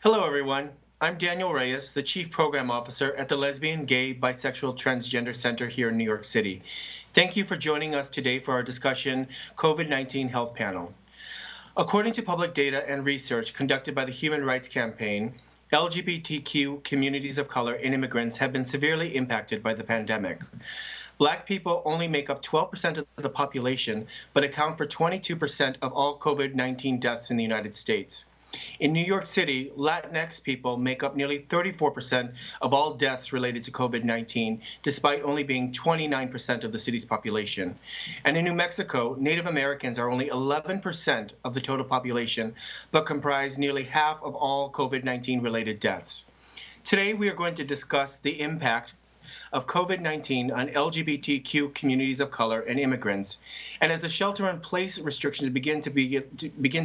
Hello, everyone. I'm Daniel Reyes, the Chief Program Officer at the Lesbian, Gay, Bisexual, Transgender Center here in New York City. Thank you for joining us today for our discussion COVID-19 Health Panel. According to public data and research conducted by the Human Rights Campaign, LGBTQ communities of color and immigrants have been severely impacted by the pandemic. Black people only make up 12% of the population, but account for 22% of all COVID-19 deaths in the United States. In New York City, Latinx people make up nearly 34% of all deaths related to COVID-19, despite only being 29% of the city's population. And in New Mexico, Native Americans are only 11% of the total population, but comprise nearly half of all COVID-19 related deaths. Today, we are going to discuss the impact of COVID-19 on LGBTQ communities of color and immigrants. And as the shelter-in-place restrictions begin to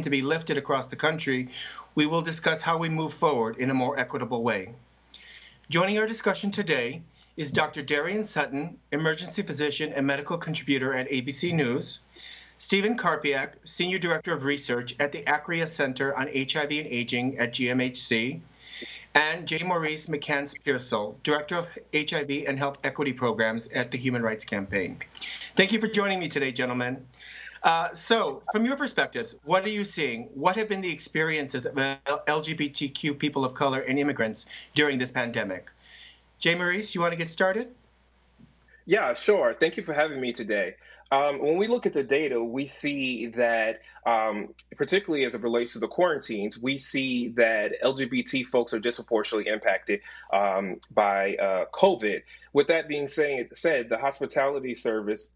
be lifted across the country, we will discuss how we move forward in a more equitable way. Joining our discussion today is Dr. Darian Sutton, emergency physician and medical contributor at ABC News, Stephen Karpiak, Senior Director of Research at the Acria Center on HIV and Aging at GMHC, and J. Maurice McCants-Pearsall, Director of HIV and Health Equity Programs at the Human Rights Campaign. Thank you for joining me today, gentlemen. So, from your perspectives, what are you seeing? What have been the experiences of LGBTQ people of color and immigrants during this pandemic? J. Maurice, you want to get started? Yeah, sure. Thank you for having me today. When we look at the data, we see that, particularly as it relates to the quarantines, we see that LGBT folks are disproportionately impacted by COVID. With that being said, the hospitality service,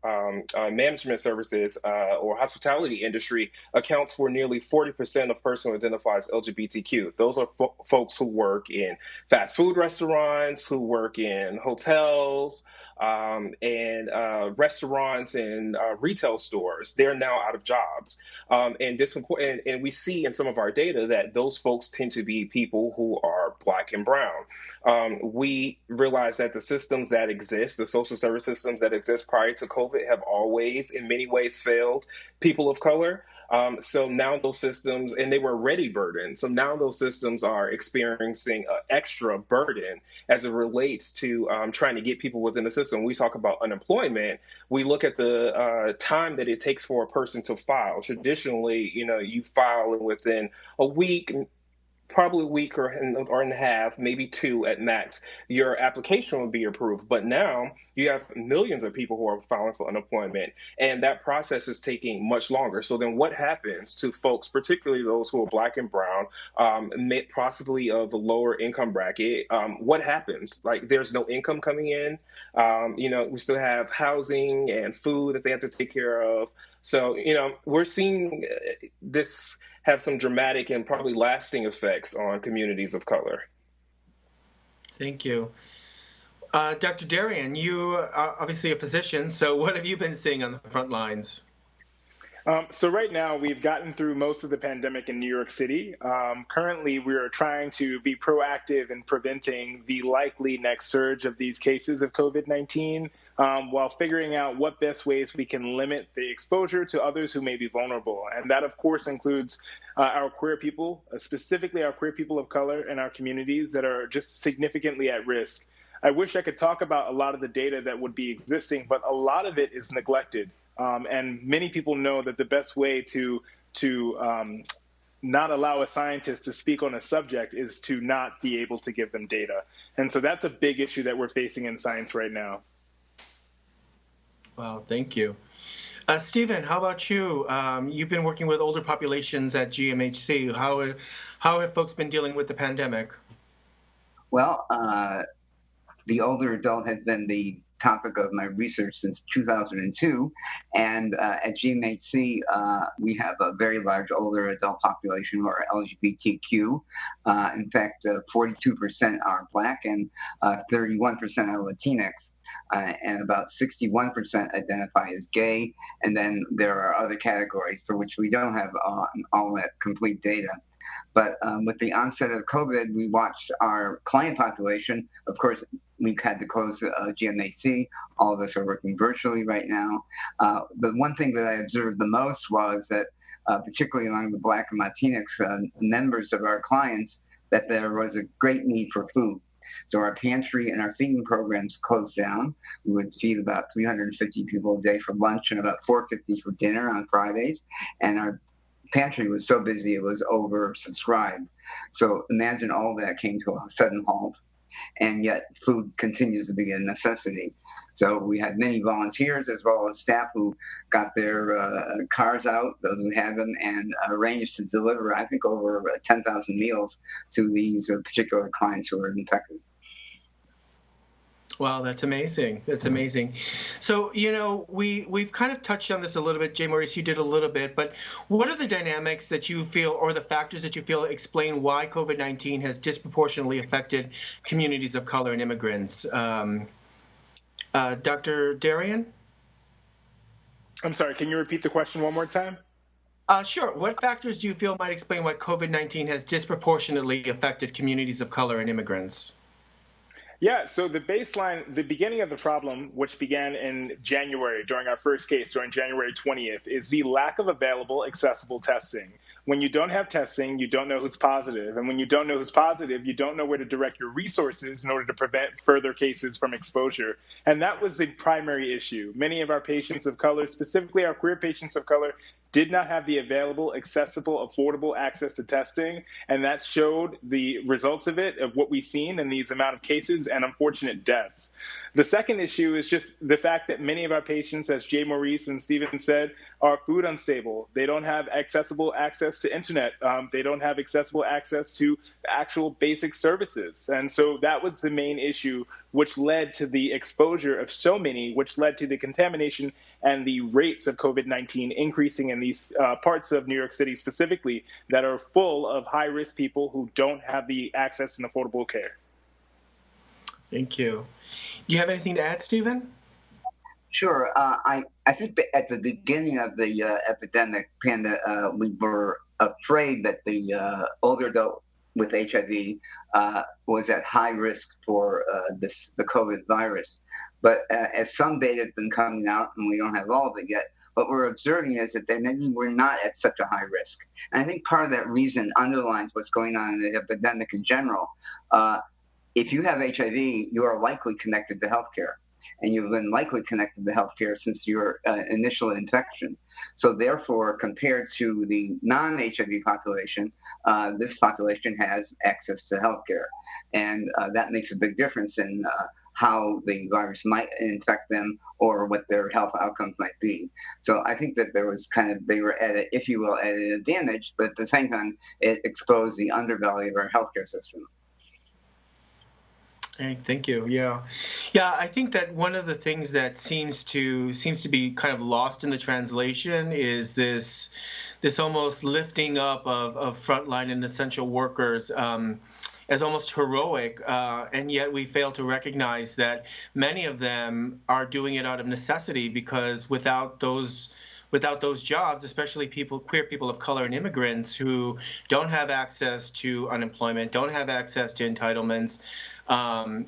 management services, or hospitality industry accounts for nearly 40% of persons who identify as LGBTQ. Those are folks who work in fast food restaurants, who work in hotels, and restaurants and retail stores. They're now out of jobs. And we see in some of our data that those folks tend to be people who are Black and brown. We realize that the systems that exist, the social service systems that exist prior to COVID, have always, in many ways, failed people of color. So now those systems, and they were already burdened, so now those systems are experiencing an extra burden as it relates to trying to get people within the system. We talk about unemployment. We look at the time that it takes for a person to file. Traditionally, you file within a week, probably a week or and a half, maybe two at max, your application will be approved. But now you have millions of people who are filing for unemployment, and that process is taking much longer. So then what happens to folks, particularly those who are Black and brown, possibly of the lower income bracket? What happens? Like, there's no income coming in. We still have housing and food that they have to take care of. So, we're seeing this have some dramatic and probably lasting effects on communities of color. Thank you. Dr. Darian, you are obviously a physician, so what have you been seeing on the front lines? So right now, we've gotten through most of the pandemic in New York City. Currently, we are trying to be proactive in preventing the likely next surge of these cases of COVID-19, while figuring out what best ways we can limit the exposure to others who may be vulnerable. And that, of course, includes our queer people, specifically our queer people of color in our communities that are just significantly at risk. I wish I could talk about a lot of the data that would be existing, but a lot of it is neglected. And many people know that the best way to not allow a scientist to speak on a subject is to not be able to give them data. And so that's a big issue that we're facing in science right now. Wow, thank you. Stephen, how about you? You've been working with older populations at GMHC. How have folks been dealing with the pandemic? Well, the older adult has been the topic of my research since 2002. And at GMHC, we have a very large older adult population who are LGBTQ. In fact, 42% are Black and 31% are Latinx. And about 61% identify as gay. And then there are other categories for which we don't have all that complete data. But with the onset of COVID, we watched our client population. Of course, we've had to close GMHC. All of us are working virtually right now. But one thing that I observed the most was that, particularly among the Black and Latinx members of our clients, that there was a great need for food. So our pantry and our feeding programs closed down. We would feed about 350 people a day for lunch and about 450 for dinner on Fridays. And our pantry was so busy it was oversubscribed. So imagine all that came to a sudden halt. And yet food continues to be a necessity. So we had many volunteers as well as staff who got their cars out, those who had them, and arranged to deliver, I think, over 10,000 meals to these particular clients who were infected. Wow, that's amazing. That's amazing. So, we've kind of touched on this a little bit. Jay Maurice, you did a little bit, but what are the dynamics that you feel, or the factors that you feel explain why COVID-19 has disproportionately affected communities of color and immigrants? Dr. Darian? I'm sorry, can you repeat the question one more time? Sure. What factors do you feel might explain why COVID-19 has disproportionately affected communities of color and immigrants? Yeah, so the beginning of the problem, which began in January during our first case, during January 20th, is the lack of available, accessible testing. When you don't have testing, you don't know who's positive. And when you don't know who's positive, you don't know where to direct your resources in order to prevent further cases from exposure. And that was the primary issue. Many of our patients of color, specifically our queer patients of color, did not have the available, accessible, affordable access to testing. And that showed the results of it, of what we've seen in these amount of cases and unfortunate deaths. The second issue is just the fact that many of our patients, as Jay Maurice and Stephen said, are food unstable. They don't have accessible access to internet. They don't have accessible access to actual basic services. And so that was the main issue, which led to the exposure of so many, which led to the contamination and the rates of COVID-19 increasing in these parts of New York City specifically that are full of high-risk people who don't have the access and affordable care. Thank you. Do you have anything to add, Stephen? Sure. I think that at the beginning of the epidemic, we were afraid that the older adult with HIV was at high risk for the COVID virus. But as some data has been coming out, and we don't have all of it yet, what we're observing is that many were not at such a high risk. And I think part of that reason underlines what's going on in the epidemic in general. If you have HIV, you are likely connected to healthcare. And you've been likely connected to healthcare since your initial infection. So therefore, compared to the non-HIV population, this population has access to healthcare. And that makes a big difference in how the virus might infect them or what their health outcomes might be. So I think that there was they were at a, if you will, at an advantage, but at the same time, it exposed the underbelly of our healthcare system. Hey, thank you. Yeah. I think that one of the things that seems to be kind of lost in the translation is this almost lifting up of frontline and essential workers as almost heroic, and yet we fail to recognize that many of them are doing it out of necessity, because without those jobs, especially queer people of color and immigrants who don't have access to unemployment, don't have access to entitlements,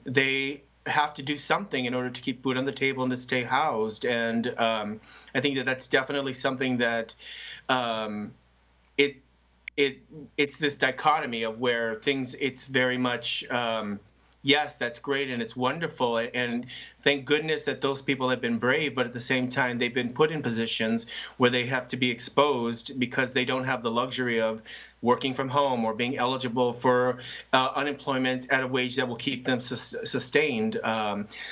they have to do something in order to keep food on the table and to stay housed. And I think that that's definitely something that it's this dichotomy of where it's very much yes, that's great and it's wonderful, and thank goodness that those people have been brave, but at the same time they've been put in positions where they have to be exposed because they don't have the luxury of working from home or being eligible for unemployment at a wage that will keep them sustained.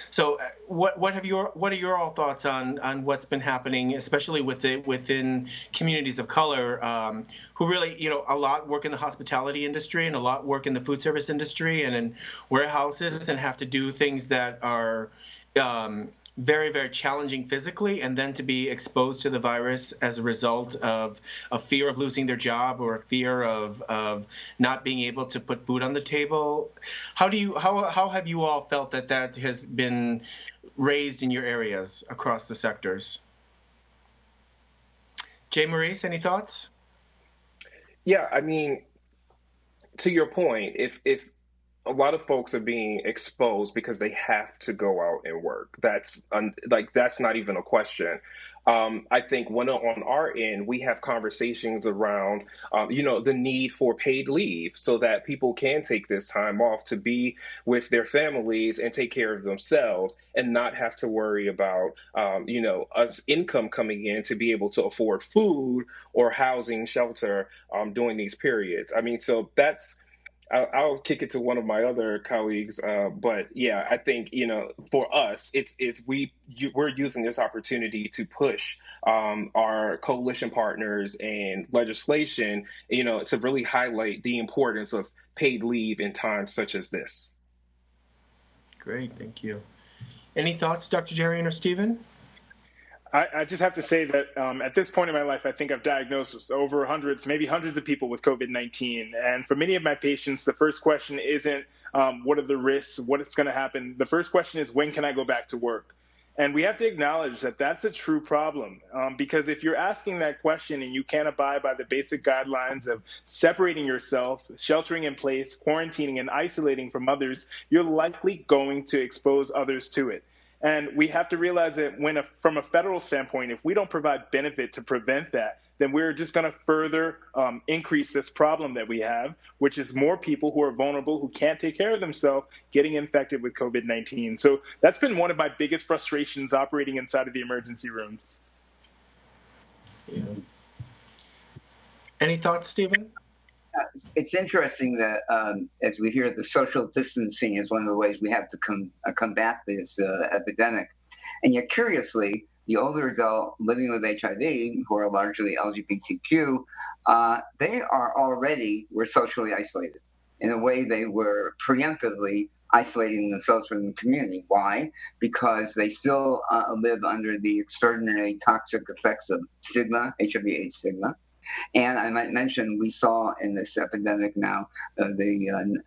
So what are your all thoughts on what's been happening, especially within communities of color who really, a lot work in the hospitality industry and a lot work in the food service industry and in warehouses and have to do things that are very, very challenging physically, and then to be exposed to the virus as a result of a fear of losing their job or a fear of not being able to put food on the table. How have you all felt that has been raised in your areas across the sectors? Jay Maurice, any thoughts? Yeah, I mean, to your point, if a lot of folks are being exposed because they have to go out and work, that's not even a question. I think on our end, we have conversations around, the need for paid leave so that people can take this time off to be with their families and take care of themselves and not have to worry about, us income coming in to be able to afford food or housing, shelter during these periods. I mean, so I'll kick it to one of my other colleagues, but yeah, I think for us, we're using this opportunity to push our coalition partners and legislation, to really highlight the importance of paid leave in times such as this. Great, thank you. Any thoughts, Dr. Darian or Stephen? I just have to say that at this point in my life, I think I've diagnosed over maybe hundreds of people with COVID-19. And for many of my patients, the first question isn't what are the risks, what's going to happen. The first question is, when can I go back to work? And we have to acknowledge that that's a true problem, because if you're asking that question and you can't abide by the basic guidelines of separating yourself, sheltering in place, quarantining, and isolating from others, you're likely going to expose others to it. And we have to realize that from a federal standpoint, if we don't provide benefit to prevent that, then we're just going to further increase this problem that we have, which is more people who are vulnerable, who can't take care of themselves, getting infected with COVID-19. So that's been one of my biggest frustrations operating inside of the emergency rooms. Yeah. Any thoughts, Stephen? It's interesting that as we hear, the social distancing is one of the ways we have to combat this epidemic. And yet, curiously, the older adult living with HIV, who are largely LGBTQ, they were socially isolated. In a way, they were preemptively isolating themselves from the community. Why? Because they still live under the extraordinarily toxic effects of stigma, HIV/AIDS stigma. And I might mention, we saw in this epidemic now the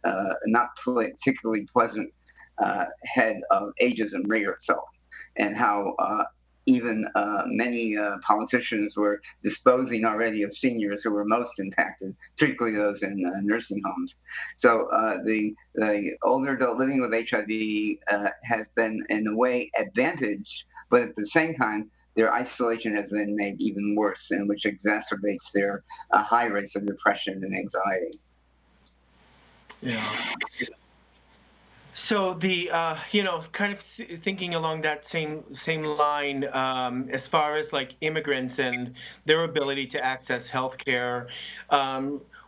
not particularly pleasant head of ageism rear itself, and how even many politicians were disposing already of seniors who were most impacted, particularly those in nursing homes. So the older adult living with HIV has been, in a way, advantaged, but at the same time, their isolation has been made even worse, and which exacerbates their high rates of depression and anxiety. Yeah. So the kind of thinking along that same line, as far as like immigrants and their ability to access healthcare,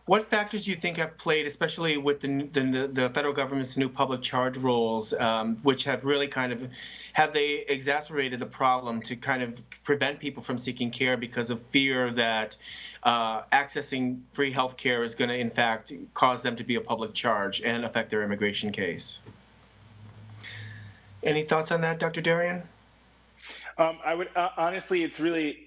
what factors do you think have played, especially with the federal government's new public charge rules, which have really have they exacerbated the problem to kind of prevent people from seeking care because of fear that accessing free healthcare is going to, in fact, cause them to be a public charge and affect their immigration case? Any thoughts on that, Dr. Darian? I would honestly,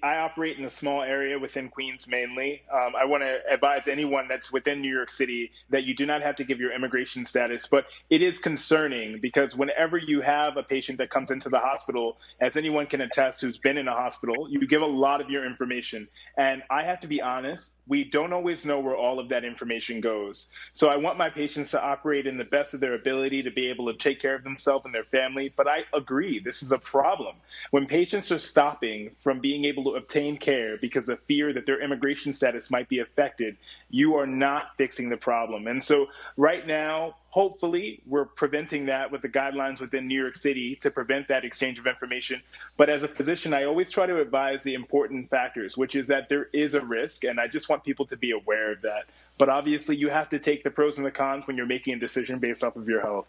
I operate in a small area within Queens mainly. I want to advise anyone that's within New York City that you do not have to give your immigration status, but it is concerning because whenever you have a patient that comes into the hospital, as anyone can attest who's been in a hospital, you give a lot of your information. And I have to be honest, we don't always know where all of that information goes. So I want my patients to operate in the best of their ability to be able to take care of themselves and their family. But I agree, this is a problem. When patients are stopping from being able to obtain care because of fear that their immigration status might be affected, you are not fixing the problem. And so right now, hopefully, we're preventing that with the guidelines within New York City to prevent that exchange of information. But as a physician, I always try to advise the important factors, which is that there is a risk, and I just want people to be aware of that. But obviously, you have to take the pros and the cons when you're making a decision based off of your health.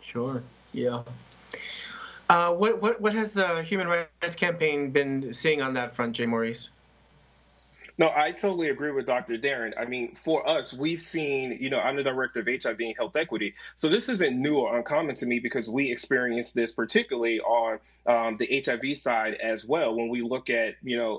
Sure, yeah. What has the Human Rights Campaign been seeing on that front, J. Maurice? No, I totally agree with Dr. Darian. I mean, for us, we've seen, I'm the director of HIV and health equity. So this isn't new or uncommon to me because we experienced this particularly on the HIV side as well. When we look at,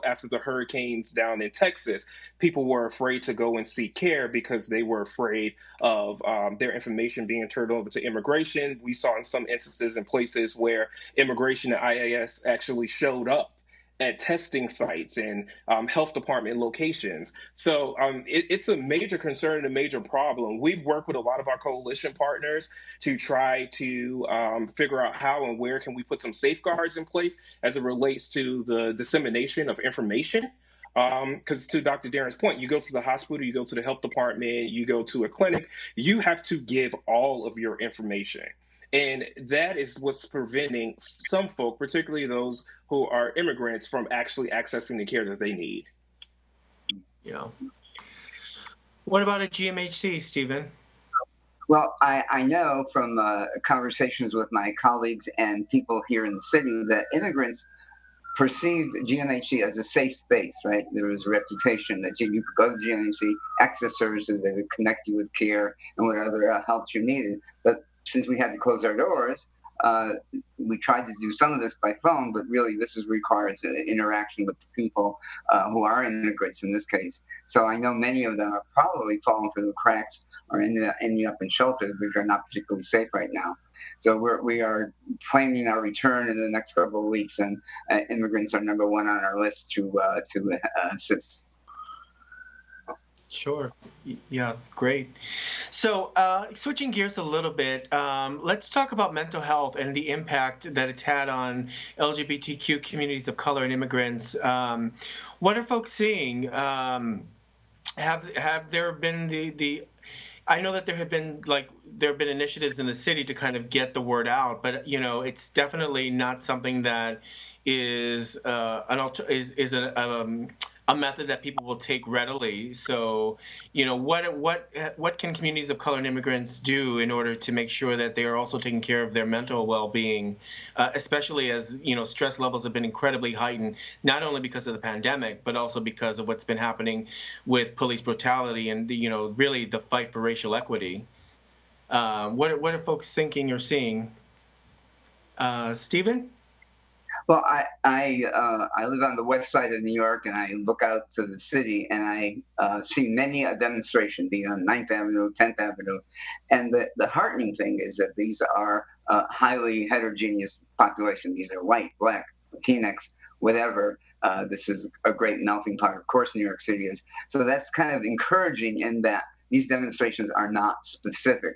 after the hurricanes down in Texas, people were afraid to go and seek care because they were afraid of their information being turned over to immigration. We saw in some instances in places where immigration and IAS actually showed up at testing sites and health department locations. So it's a major concern and a major problem. We've worked with a lot of our coalition partners to try to figure out how and where can we put some safeguards in place as it relates to the dissemination of information. Because to Dr. Darian's point, you go to the hospital, you go to the health department, you go to a clinic, you have to give all of your information. And that is what's preventing some folk, particularly those who are immigrants, from actually accessing the care that they need. Yeah. What about at GMHC, Stephen? Well, I know from conversations with my colleagues and people here in the city that immigrants perceived GMHC as a safe space, right? There was a reputation that you could go to GMHC, access services, they would connect you with care and whatever help you needed. But since we had to close our doors, we tried to do some of this by phone, but really this requires interaction with the people who are immigrants in this case. So I know many of them are probably falling through the cracks or ending up in shelters, which are not particularly safe right now. So we are planning our return in the next couple of weeks, and immigrants are number one on our list to assist. Sure. Yeah, it's great. So switching gears a little bit, let's talk about mental health and the impact that it's had on LGBTQ communities of color and immigrants. What are folks seeing? Have there been the I know that there have been initiatives in the city to kind of get the word out, but it's definitely not something that is a method that people will take readily. So, what can communities of color and immigrants do in order to make sure that they are also taking care of their mental well-being, especially as stress levels have been incredibly heightened, not only because of the pandemic, but also because of what's been happening with police brutality and really the fight for racial equity. What are folks thinking or seeing? Stephen? Well, I live on the west side of New York, and I look out to the city, and I see many a demonstration, be it on 9th Avenue, 10th Avenue. And the heartening thing is that these are highly heterogeneous population. These are white, black, Latinx, whatever. This is a great melting pot. Of course, New York City is. So that's kind of encouraging in that these demonstrations are not specific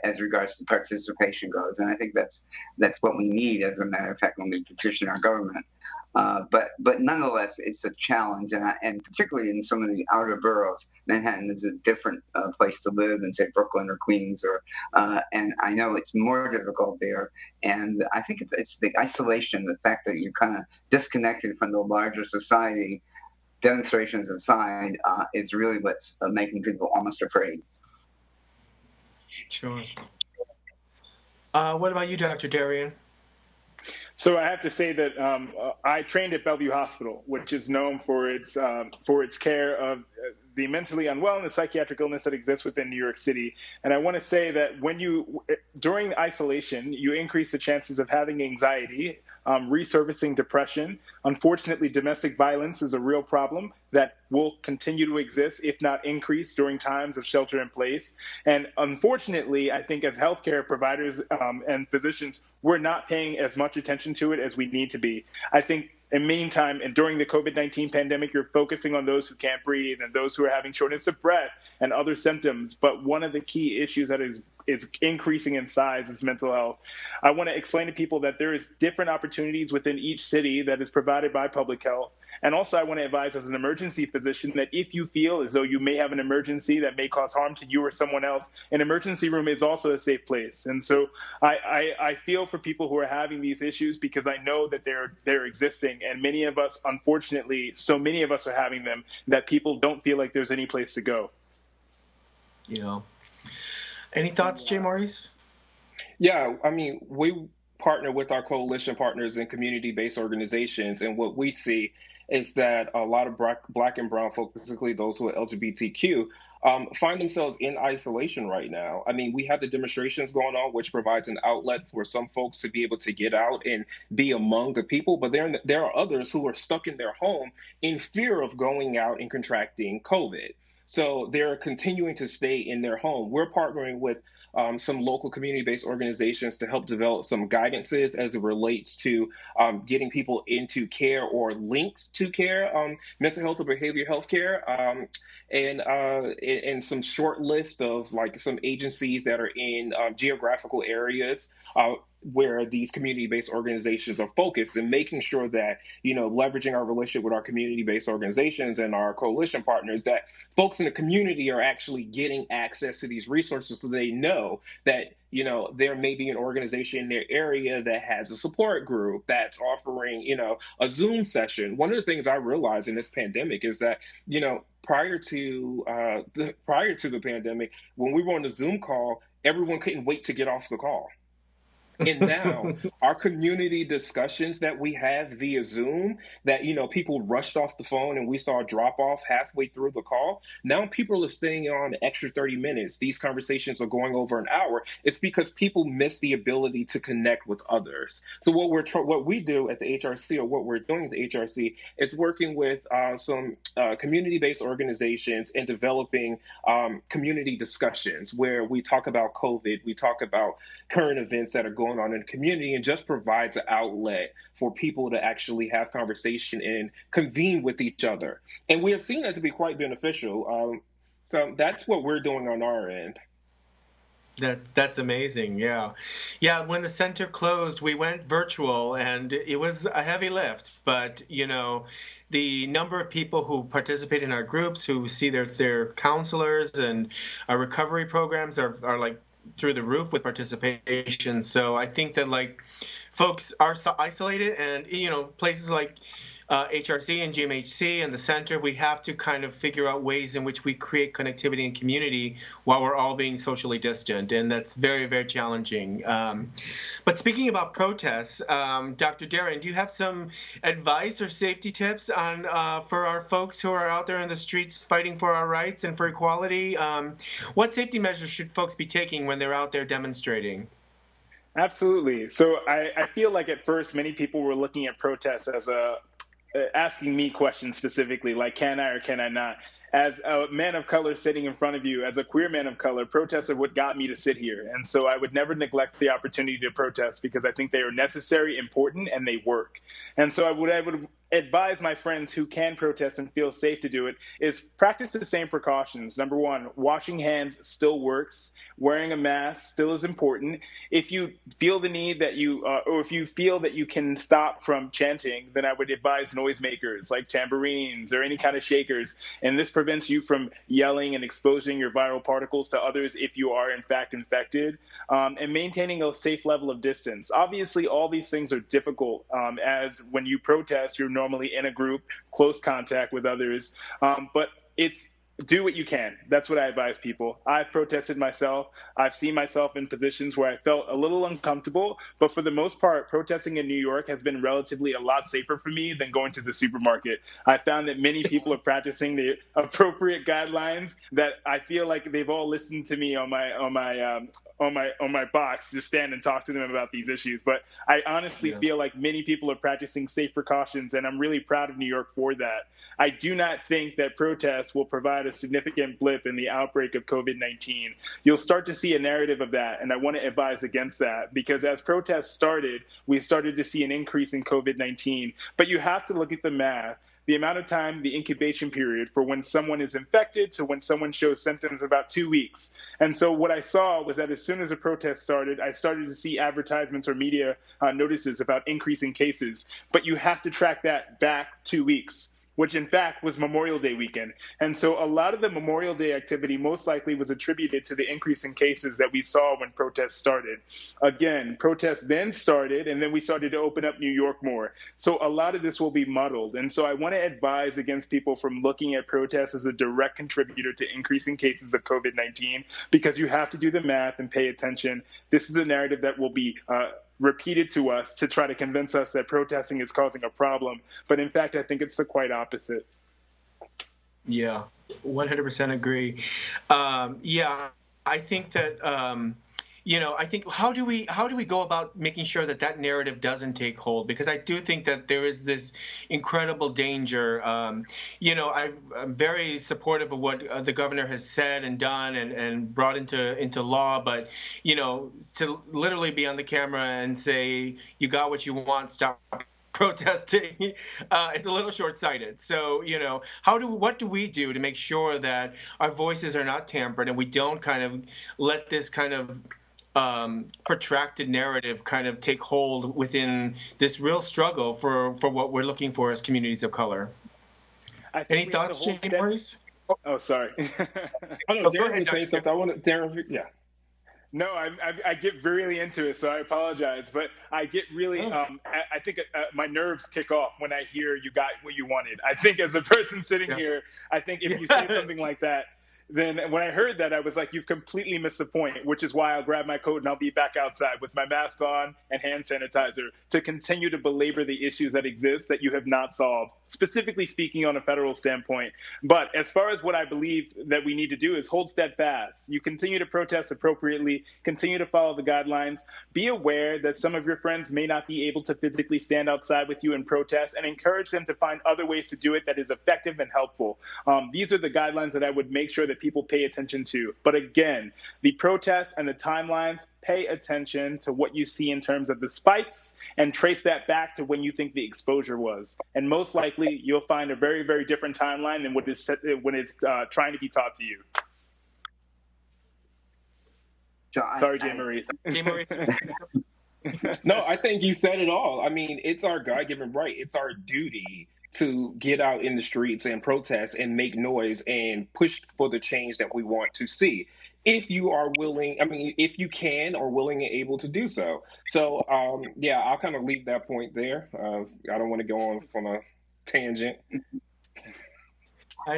as regards to participation goes, and I think that's what we need, as a matter of fact, when we petition our government. But nonetheless, it's a challenge, and particularly in some of the outer boroughs, Manhattan is a different place to live than, say, Brooklyn or Queens, and I know it's more difficult there. And I think it's the isolation, the fact that you're kind of disconnected from the larger society. Demonstrations aside, is really what's making people almost afraid. Sure. What about you, Dr. Darian? So I have to say that I trained at Bellevue Hospital, which is known for its care of the mentally unwell and the psychiatric illness that exists within New York City. And I want to say that during isolation, you increase the chances of having anxiety, resurfacing depression. Unfortunately, domestic violence is a real problem that will continue to exist, if not increase, during times of shelter in place. And unfortunately, I think as healthcare providers and physicians, we're not paying as much attention to it as we need to be. I think in the meantime, and during the COVID-19 pandemic, you're focusing on those who can't breathe and those who are having shortness of breath and other symptoms. But one of the key issues that is increasing in size is mental health. I want to explain to people that there is different opportunities within each city that is provided by public health. And also, I want to advise as an emergency physician that if you feel as though you may have an emergency that may cause harm to you or someone else, an emergency room is also a safe place. And so I feel for people who are having these issues, because I know that they're existing. And many of us, unfortunately, so many of us are having them, that people don't feel like there's any place to go. Yeah. Any thoughts, Jay Maurice? Yeah, I mean, we partner with our coalition partners and community-based organizations, and what we see is that a lot of Black and brown folk, particularly those who are LGBTQ, find themselves in isolation right now. I mean, we have the demonstrations going on, which provides an outlet for some folks to be able to get out and be among the people. But there are others who are stuck in their home in fear of going out and contracting COVID. So they're continuing to stay in their home. We're partnering with some local community-based organizations to help develop some guidances as it relates to getting people into care or linked to care, mental health or behavioral health care, and some short list of like some agencies that are in geographical areas where these community-based organizations are focused, and making sure that, leveraging our relationship with our community-based organizations and our coalition partners, that folks in the community are actually getting access to these resources so they know that, there may be an organization in their area that has a support group that's offering, a Zoom session. One of the things I realized in this pandemic is that, prior to the pandemic, when we were on the Zoom call, everyone couldn't wait to get off the call. And now our community discussions that we have via Zoom, that, people rushed off the phone and we saw a drop off halfway through the call. Now people are staying on an extra 30 minutes. These conversations are going over an hour. It's because people miss the ability to connect with others. So what we do at the HRC, or what we're doing at the HRC, is working with some community-based organizations and developing community discussions where we talk about COVID, we talk about current events that are going on in the community, and just provides an outlet for people to actually have conversation and convene with each other. And we have seen that to be quite beneficial. So that's what we're doing on our end. That's amazing. Yeah. When the center closed, we went virtual, and it was a heavy lift. But the number of people who participate in our groups, who see their counselors and our recovery programs are like through the roof with participation. So I think that folks are so isolated, and places like HRC and GMHC and the center, we have to kind of figure out ways in which we create connectivity and community while we're all being socially distant, and that's very, very challenging. But speaking about protests, Dr. Darian, do you have some advice or safety tips on for our folks who are out there in the streets fighting for our rights and for equality? What safety measures should folks be taking when they're out there demonstrating? Absolutely. So I feel like at first many people were looking at protests as asking me questions specifically, like, can I or can I not? As a man of color sitting in front of you, as a queer man of color, protests are what got me to sit here. And so I would never neglect the opportunity to protest, because I think they are necessary, important, and they work. And so I would advise my friends who can protest and feel safe to do it is practice the same precautions. Number one, washing hands still works. Wearing a mask still is important. If you feel the need that or if you feel that you can stop from chanting, then I would advise noisemakers like tambourines or any kind of shakers. And this prevents you from yelling and exposing your viral particles to others if you are in fact infected, and maintaining a safe level of distance. Obviously, all these things are difficult, as when you protest, you're normally in a group, close contact with others, but it's do what you can. That's what I advise people. I've protested myself. I've seen myself in positions where I felt a little uncomfortable, but for the most part, protesting in New York has been relatively a lot safer for me than going to the supermarket. I found that many people are practicing the appropriate guidelines, that I feel like they've all listened to me on my box to stand and talk to them about these issues. But I honestly feel like many people are practicing safe precautions, and I'm really proud of New York for that. I do not think that protests will provide a significant blip in the outbreak of COVID-19. You'll start to see a narrative of that, and I want to advise against that, because as protests started, we started to see an increase in COVID-19. But you have to look at the math. The amount of time, the incubation period for when someone is infected to when someone shows symptoms, about 2 weeks. And so what I saw was that as soon as a protest started, I started to see advertisements or media notices about increasing cases. But you have to track that back 2 weeks, which in fact was Memorial Day weekend. And so a lot of the Memorial Day activity most likely was attributed to the increase in cases that we saw when protests started. Again, protests then started, and then we started to open up New York more. So a lot of this will be muddled. And so I want to advise against people from looking at protests as a direct contributor to increasing cases of COVID-19, because you have to do the math and pay attention. This is a narrative that will be repeated to us to try to convince us that protesting is causing a problem. But in fact, I think it's the quite opposite. Yeah, 100% agree. I think that, I think how do we go about making sure that that narrative doesn't take hold? Because I do think that there is this incredible danger. I'm very supportive of what the governor has said and done and brought into law, but to literally be on the camera and say you got what you want, stop protesting, it's a little short-sighted. So, what do we do to make sure that our voices are not tampered and we don't kind of let this kind of protracted narrative kind of take hold within this real struggle for what we're looking for as communities of color? Any thoughts, Maurice? Oh, sorry. Oh, no, Darian was saying something. I want to, Darian, yeah. No, I get really into it, so I apologize. But I get really, I think my nerves kick off when I hear you got what you wanted. I think as a person sitting here, I think if you say something like that, then when I heard that, I was like, you've completely missed the point, which is why I'll grab my coat and I'll be back outside with my mask on and hand sanitizer to continue to belabor the issues that exist that you have not solved, specifically speaking on a federal standpoint. But as far as what I believe that we need to do is hold steadfast. You continue to protest appropriately, continue to follow the guidelines, be aware that some of your friends may not be able to physically stand outside with you and protest, and encourage them to find other ways to do it that is effective and helpful. These are the guidelines that I would make sure that people pay attention to. But again, the protests and the timelines, pay attention to what you see in terms of the spikes and trace that back to when you think the exposure was. And most likely, you'll find a very, very different timeline than when it's trying to be taught to you. Sorry, Jay Maurice. No, I think you said it all. I mean, it's our God-given right. It's our duty to get out in the streets and protest and make noise and push for the change that we want to see. If you are willing, if you can or willing and able to do so. So, I'll kind of leave that point there. I don't want to go on from a tangent. I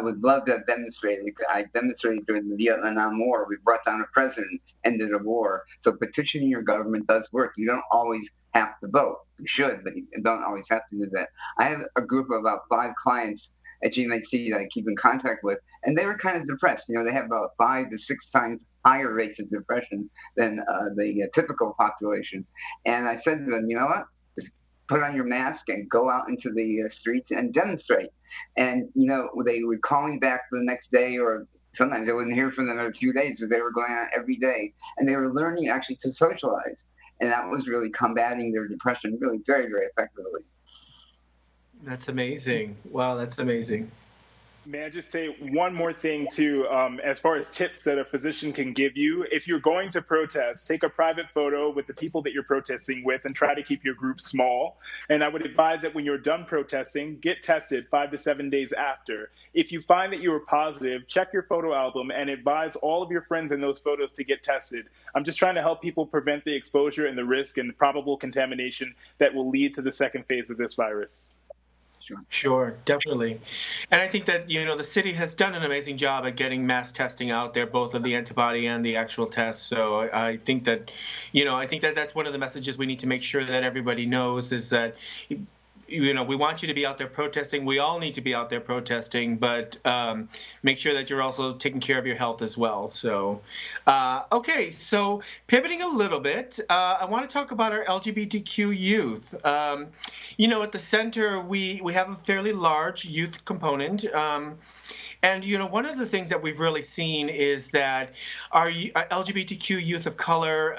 would love to have demonstrated. I demonstrated during the Vietnam War. We brought down a president, ended a war. So petitioning your government does work. You don't always have to vote. You should, but you don't always have to do that. I have a group of about 5 clients at GMHC that I keep in contact with, and they were kind of depressed. They have about 5 to 6 times higher rates of depression than the typical population. And I said to them, you know what? Put on your mask and go out into the streets and demonstrate. And, they would call me back the next day, or sometimes I wouldn't hear from them in a few days because they were going out every day. And they were learning actually to socialize. And that was really combating their depression really very, very effectively. That's amazing. Wow, that's amazing. May I just say one more thing, too, as far as tips that a physician can give you? If you're going to protest, take a private photo with the people that you're protesting with and try to keep your group small. And I would advise that when you're done protesting, get tested 5 to 7 days after. If you find that you were positive, check your photo album and advise all of your friends in those photos to get tested. I'm just trying to help people prevent the exposure and the risk and the probable contamination that will lead to the second phase of this virus. Sure, definitely. And I think that, the city has done an amazing job at getting mass testing out there, both of the antibody and the actual test. So I think that, that's one of the messages we need to make sure that everybody knows is that, we want you to be out there protesting. We all need to be out there protesting, but make sure that you're also taking care of your health as well. So, okay, so pivoting a little bit, I want to talk about our LGBTQ youth. At the center, we have a fairly large youth component. And, one of the things that we've really seen is that our LGBTQ youth of color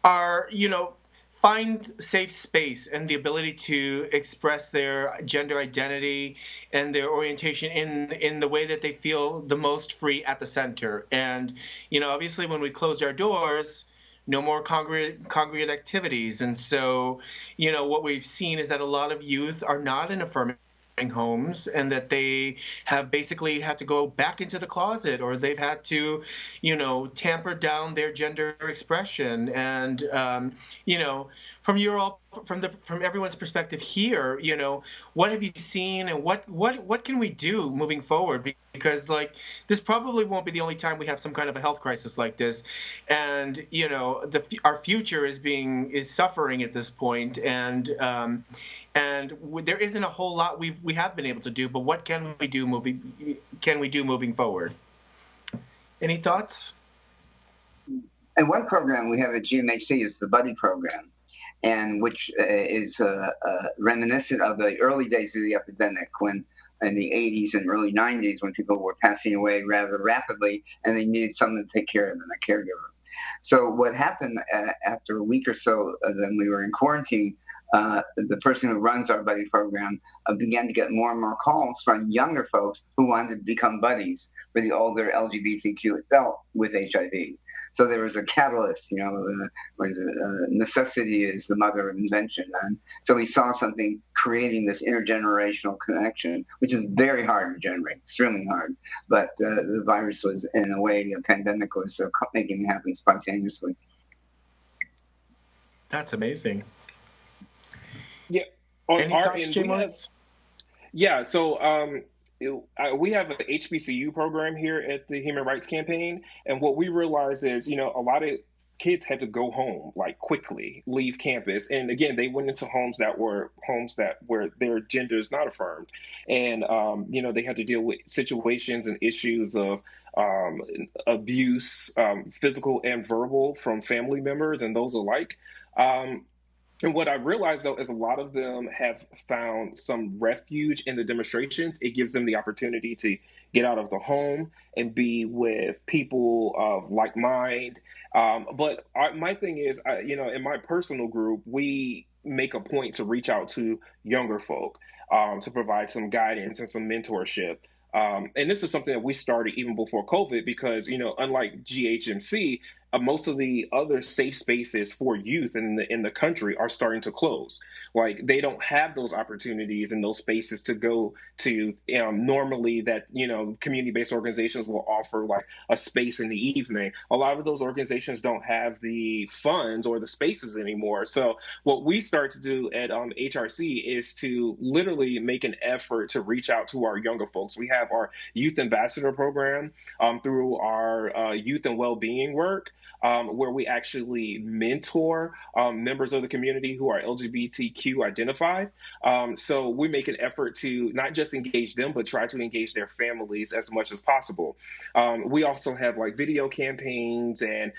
are, find safe space and the ability to express their gender identity and their orientation in the way that they feel the most free at the center. And, obviously when we closed our doors, no more congregate activities. And so, what we've seen is that a lot of youth are not in affirmative homes and that they have basically had to go back into the closet, or they've had to, tamper down their gender expression. And, from everyone's perspective here, what have you seen and what can we do moving forward? Because this probably won't be the only time we have some kind of a health crisis like this. And, our future is suffering at this point. And there isn't a whole lot we have been able to do, but what can we do moving forward? Any thoughts? And one program we have at GMHC is the Buddy Program, and which is reminiscent of the early days of the epidemic, when in the 80s and early 90s, when people were passing away rather rapidly and they needed someone to take care of them, a caregiver. So what happened after a week or so when we were in quarantine, the person who runs our buddy program began to get more and more calls from younger folks who wanted to become buddies for the older LGBTQ adult with HIV. So there was a catalyst, necessity is the mother of invention. And so we saw something creating this intergenerational connection, which is very hard to generate, extremely hard. But the virus was, in a way, a pandemic was making it happen spontaneously. That's amazing. Yeah. Any thoughts, Jay Maurice? Yeah. So we have an HBCU program here at the Human Rights Campaign, and what we realize is, a lot of kids had to go home, like, quickly, leave campus, and again, they went into homes where their gender is not affirmed, and they had to deal with situations and issues of abuse, physical and verbal, from family members and those alike. And what I realized, though, is a lot of them have found some refuge in the demonstrations. It gives them the opportunity to get out of the home and be with people of like mind. But my thing is, in my personal group, we make a point to reach out to younger folk to provide some guidance and some mentorship. And this is something that we started even before COVID because, unlike GHMC, most of the other safe spaces for youth in the country are starting to close. Like, they don't have those opportunities and those spaces to go to normally that, community-based organizations will offer, like, a space in the evening. A lot of those organizations don't have the funds or the spaces anymore. So what we start to do at HRC is to literally make an effort to reach out to our younger folks. We have our Youth Ambassador program through our youth and well-being work. Where we actually mentor members of the community who are LGBTQ identified. So we make an effort to not just engage them, but try to engage their families as much as possible. We also have, like, video campaigns and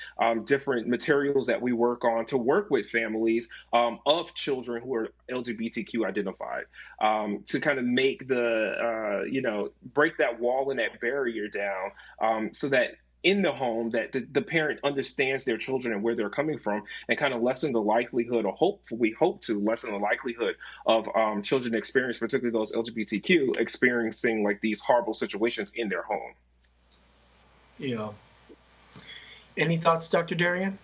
different materials that we work on to work with families of children who are LGBTQ identified to kind of make break that wall and that barrier down so that in the home that the parent understands their children and where they're coming from, and kind of lessen the likelihood, or we hope to lessen the likelihood of children experience, particularly those LGBTQ, experiencing, like, these horrible situations in their home. Yeah. Any thoughts, Dr. Darian?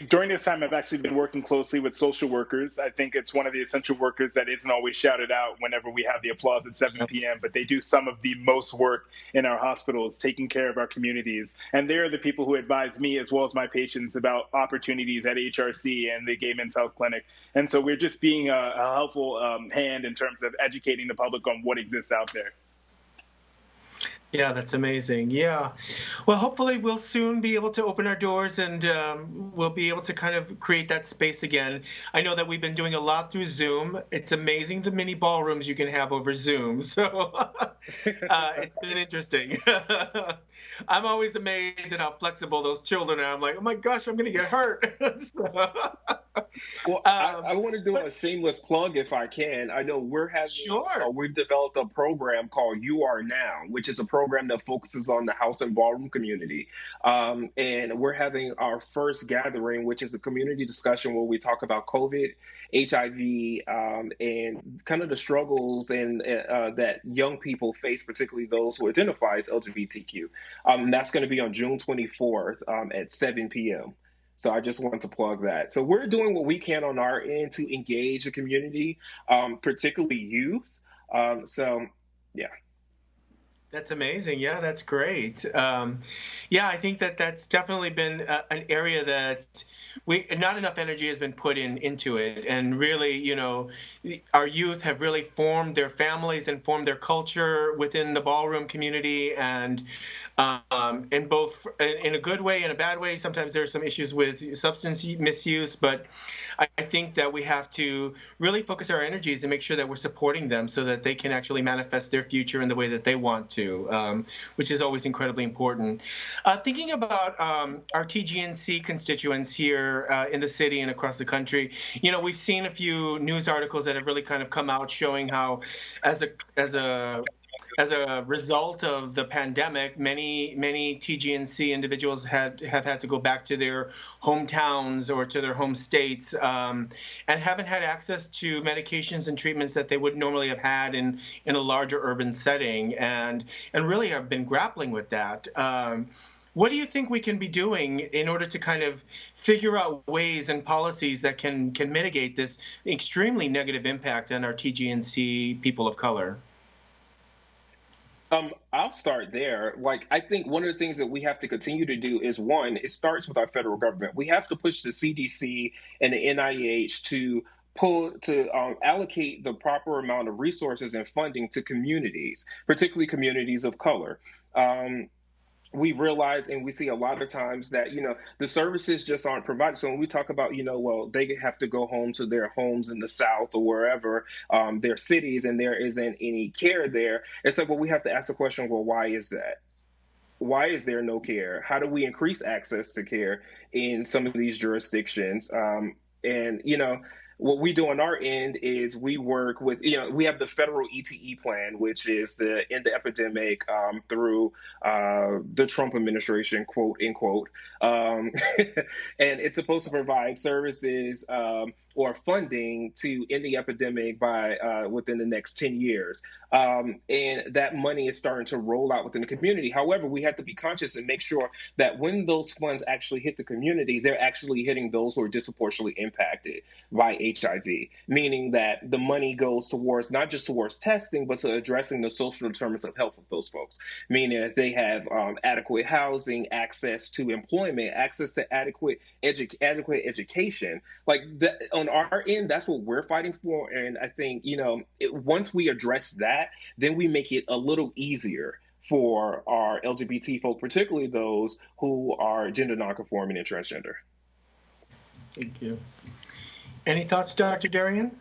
During this time, I've actually been working closely with social workers. I think it's one of the essential workers that isn't always shouted out whenever we have the applause at 7 p.m., but they do some of the most work in our hospitals, taking care of our communities. And they're the people who advise me, as well as my patients, about opportunities at HRC and the Gay Men's Health Clinic. And so we're just being a helpful hand in terms of educating the public on what exists out there. Yeah, that's amazing. Yeah. Well, hopefully we'll soon be able to open our doors and we'll be able to kind of create that space again. I know that we've been doing a lot through Zoom. It's amazing the mini ballrooms you can have over Zoom. So it's been interesting. I'm always amazed at how flexible those children are. I'm like, oh my gosh, I'm going to get hurt. Well, I want to do a shameless plug if I can. I know we're having, we've developed a program called You Are Now, which is a program that focuses on the house and ballroom community. And we're having our first gathering, which is a community discussion where we talk about COVID, HIV, and kind of the struggles and that young people face, particularly those who identify as LGBTQ. That's going to be on June 24th at 7 p.m. So I just wanted to plug that. So we're doing what we can on our end to engage the community, particularly youth. Yeah. That's amazing. Yeah, that's great. Yeah, I think that that's definitely been an area that not enough energy has been put into it. And really, our youth have really formed their families and formed their culture within the ballroom community, and in both in a good way and a bad way. Sometimes there are some issues with substance misuse, but I think that we have to really focus our energies and make sure that we're supporting them so that they can actually manifest their future in the way that they want to. to, which is always incredibly important. Thinking about our TGNC constituents here in the city and across the country, we've seen a few news articles that have really kind of come out showing how, as a result of the pandemic, many TGNC individuals have had to go back to their hometowns or to their home states, and haven't had access to medications and treatments that they would normally have had in a larger urban setting, and really have been grappling with that. What do you think we can be doing in order to kind of figure out ways and policies that can mitigate this extremely negative impact on our TGNC people of color? I'll start there. I think one of the things that we have to continue to do is, one, it starts with our federal government. We have to push the CDC and the NIH to allocate the proper amount of resources and funding to communities, particularly communities of color. We realize and we see a lot of times that, the services just aren't provided. So when we talk about, they have to go home to their homes in the South or wherever, their cities, and there isn't any care there, it's like, well, we have to ask the question, well, why is that? Why is there no care? How do we increase access to care in some of these jurisdictions? What we do on our end is we work with, we have the federal ETE plan, which is the end the epidemic through the Trump administration, quote unquote. And it's supposed to provide services or funding to end the epidemic by within the next 10 years. And that money is starting to roll out within the community. However, we have to be conscious and make sure that when those funds actually hit the community, they're actually hitting those who are disproportionately impacted by HIV, meaning that the money goes towards not just towards testing, but to addressing the social determinants of health of those folks, meaning that they have adequate housing, access to employment, access to adequate education. On our end, that's what we're fighting for. And I think, once we address that, then we make it a little easier for our LGBT folk, particularly those who are gender nonconforming and transgender. Thank you. Any thoughts, Dr. Darian?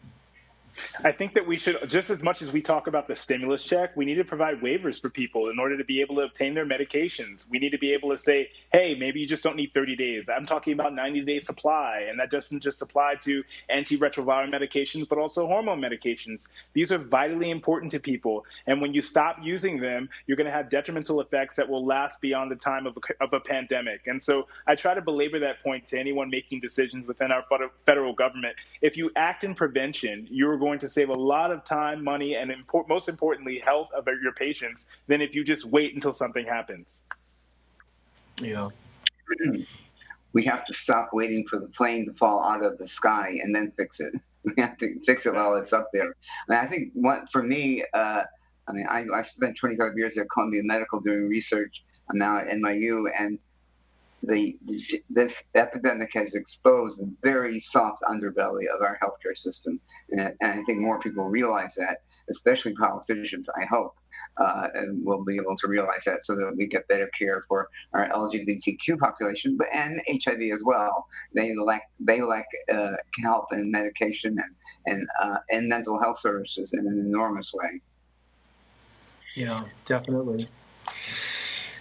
I think that we should, just as much as we talk about the stimulus check, we need to provide waivers for people in order to be able to obtain their medications. We need to be able to say, hey, maybe you just don't need 30 days. I'm talking about 90-day supply, and that doesn't just apply to antiretroviral medications, but also hormone medications. These are vitally important to people, and when you stop using them, you're going to have detrimental effects that will last beyond the time of a pandemic. And so I try to belabor that point to anyone making decisions within our federal government. If you act in prevention, you're going to save a lot of time, money, and most importantly, health of your patients than if you just wait until something happens. Yeah. We have to stop waiting for the plane to fall out of the sky and then fix it. We have to fix it while it's up there. I think for me, I spent 25 years at Columbia Medical doing research. I'm now at NYU, and this epidemic has exposed the very soft underbelly of our healthcare system, and I think more people realize that, especially politicians. I hope, and we'll be able to realize that, so that we get better care for our LGBTQ population, and HIV as well. They lack help and medication and mental health services in an enormous way. Yeah, definitely.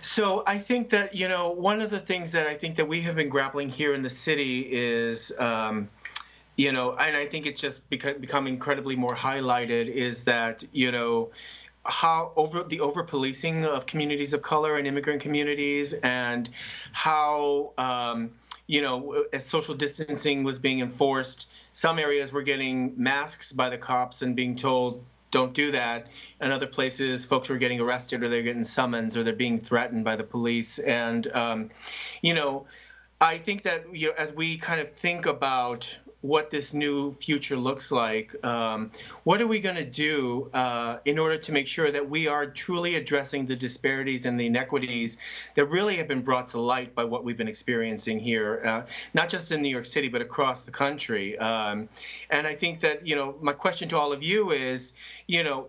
So I think that, one of the things that I think that we have been grappling here in the city is, and I think it's just become incredibly more highlighted, is that, how the over-policing of communities of color and immigrant communities, and how, as social distancing was being enforced, some areas were getting masks by the cops and being told, don't do that. And other places, folks were getting arrested, or they're getting summons, or they're being threatened by the police. And, I think that, as we kind of think about what this new future looks like, what are we going to do in order to make sure that we are truly addressing the disparities and the inequities that really have been brought to light by what we've been experiencing here, not just in New York City, but across the country. And I think that, my question to all of you is,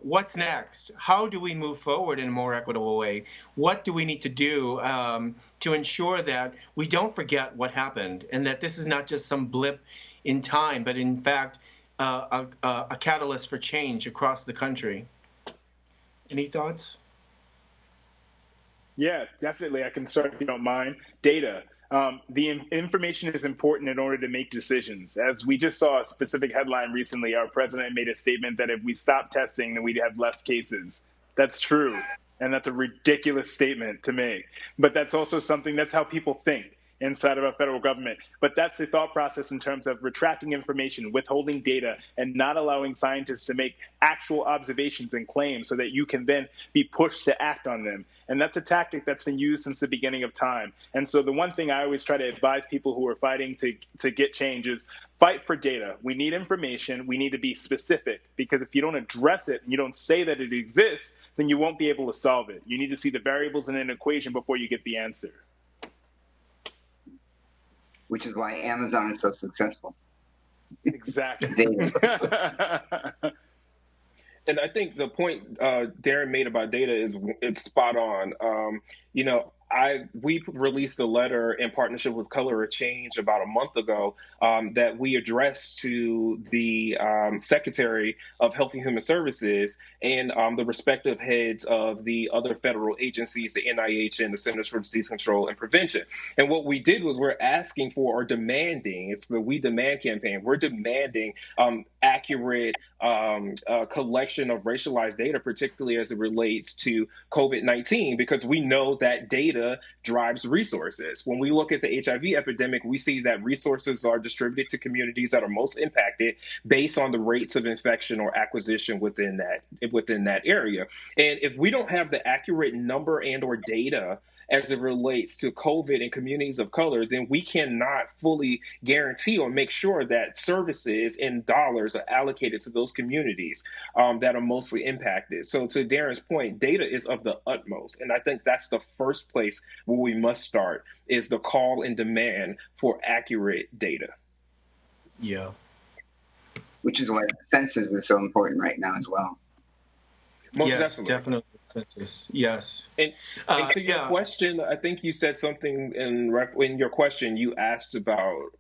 what's next? How do we move forward in a more equitable way? What do we need to do to ensure that we don't forget what happened, and that this is not just some blip in time, but in fact, a catalyst for change across the country? Any thoughts? Yeah, definitely. I can start if you don't mind. Data. The information is important in order to make decisions. As we just saw a specific headline recently, our president made a statement that if we stop testing, then we'd have less cases. That's true. And that's a ridiculous statement to make. But that's also something, that's how people think inside of our federal government. But that's the thought process in terms of retracting information, withholding data, and not allowing scientists to make actual observations and claims so that you can then be pushed to act on them. And that's a tactic that's been used since the beginning of time. And so the one thing I always try to advise people who are fighting to get change is fight for data. We need information. We need to be specific, because if you don't address it and you don't say that it exists, then you won't be able to solve it. You need to see the variables in an equation before you get the answer. Which is why Amazon is so successful. Exactly. And I think the point Darian made about data it's spot on. We released a letter in partnership with Color of Change about a month ago that we addressed to the Secretary of Health and Human Services and the respective heads of the other federal agencies, the NIH and the Centers for Disease Control and Prevention. And what we did was we're asking for or demanding, it's the We Demand campaign, we're demanding accurate collection of racialized data, particularly as it relates to COVID-19, because we know that data drives resources. When we look at the HIV epidemic, we see that resources are distributed to communities that are most impacted based on the rates of infection or acquisition within that area. And if we don't have the accurate number and or data as it relates to COVID in communities of color, then we cannot fully guarantee or make sure that services and dollars are allocated to those communities that are mostly impacted. So to Darian's point, data is of the utmost. And I think that's the first place where we must start, is the call and demand for accurate data. Yeah. Which is why the census is so important right now as well. Yes, definitely census. Yes. And to your question, I think you said something in your question. You asked about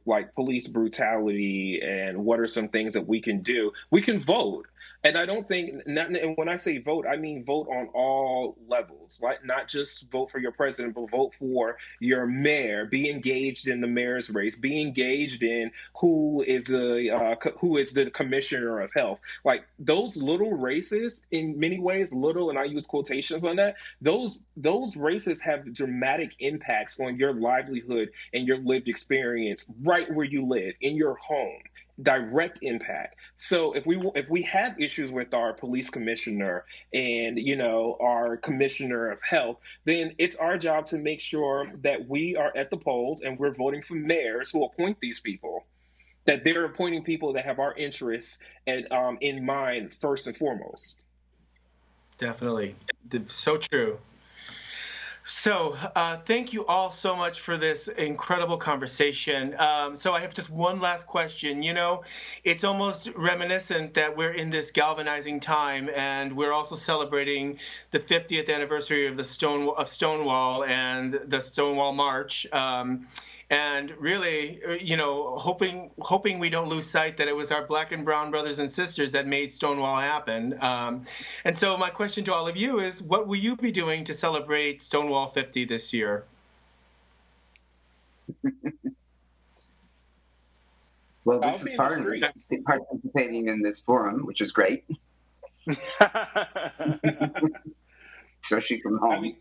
like police brutality and what are some things that we can do. We can vote. And I don't think, and when I say vote, I mean vote on all levels, like not just vote for your president, but vote for your mayor. Be engaged in the mayor's race. Be engaged in who is the commissioner of health. Like those little races, in many ways, little, and I use quotations on that. Those races have dramatic impacts on your livelihood and your lived experience right where you live, in your home. Direct impact. So if we have issues with our police commissioner and our commissioner of health, then it's our job to make sure that we are at the polls and we're voting for mayors who appoint these people, that they're appointing people that have our interests in mind first and foremost. Definitely. So true. So thank you all so much for this incredible conversation. So I have just one last question. It's almost reminiscent that we're in this galvanizing time, and we're also celebrating the 50th anniversary of Stonewall and the Stonewall March. And really, hoping we don't lose sight that it was our Black and brown brothers and sisters that made Stonewall happen. And so my question to all of you is, what will you be doing to celebrate Stonewall 50 this year? Well, this is part of participating in this forum, which is great. Especially from home.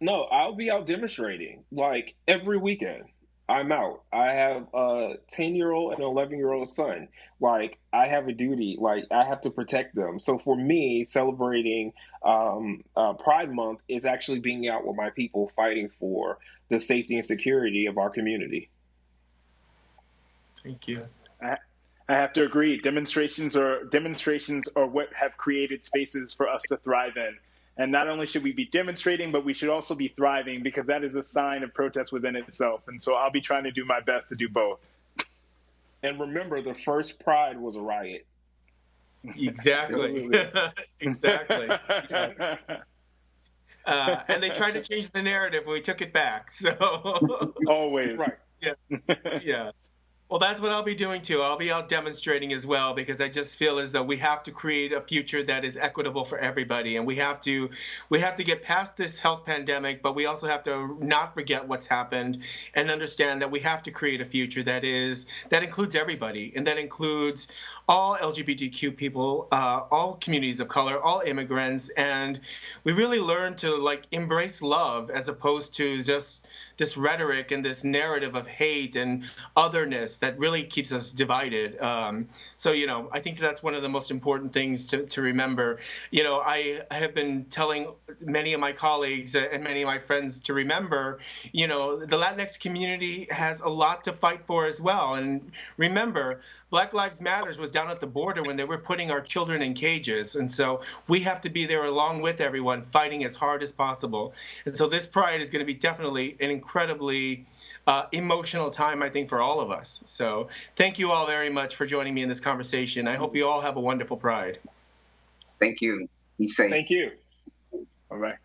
No, I'll be out demonstrating like every weekend. I'm out. I have a 10-year-old and an 11-year-old son. Like I have a duty. Like I have to protect them. So for me, celebrating Pride Month is actually being out with my people, fighting for the safety and security of our community. Thank you. I have to agree. Demonstrations are what have created spaces for us to thrive in. And not only should we be demonstrating, but we should also be thriving, because that is a sign of protest within itself. And so I'll be trying to do my best to do both. And remember, the first Pride was a riot. Exactly. Exactly. Yes. And they tried to change the narrative, but we took it back. So always. Right. Yeah. Yes. Well, that's what I'll be doing too. I'll be out demonstrating as well, because I just feel as though we have to create a future that is equitable for everybody, and we have to get past this health pandemic, but we also have to not forget what's happened and understand that we have to create a future that includes everybody, and that includes all LGBTQ people, all communities of color, all immigrants, and we really learn to embrace love as opposed to just this rhetoric and this narrative of hate and otherness that really keeps us divided. So, I think that's one of the most important things to remember. I have been telling many of my colleagues and many of my friends to remember, the Latinx community has a lot to fight for as well. And remember, Black Lives Matters was down at the border when they were putting our children in cages. And so we have to be there along with everyone, fighting as hard as possible. And so this Pride is going to be definitely an incredibly emotional time, I think, for all of us. So thank you all very much for joining me in this conversation. I hope you all have a wonderful Pride. Thank you. Be safe. Thank you. Bye-bye.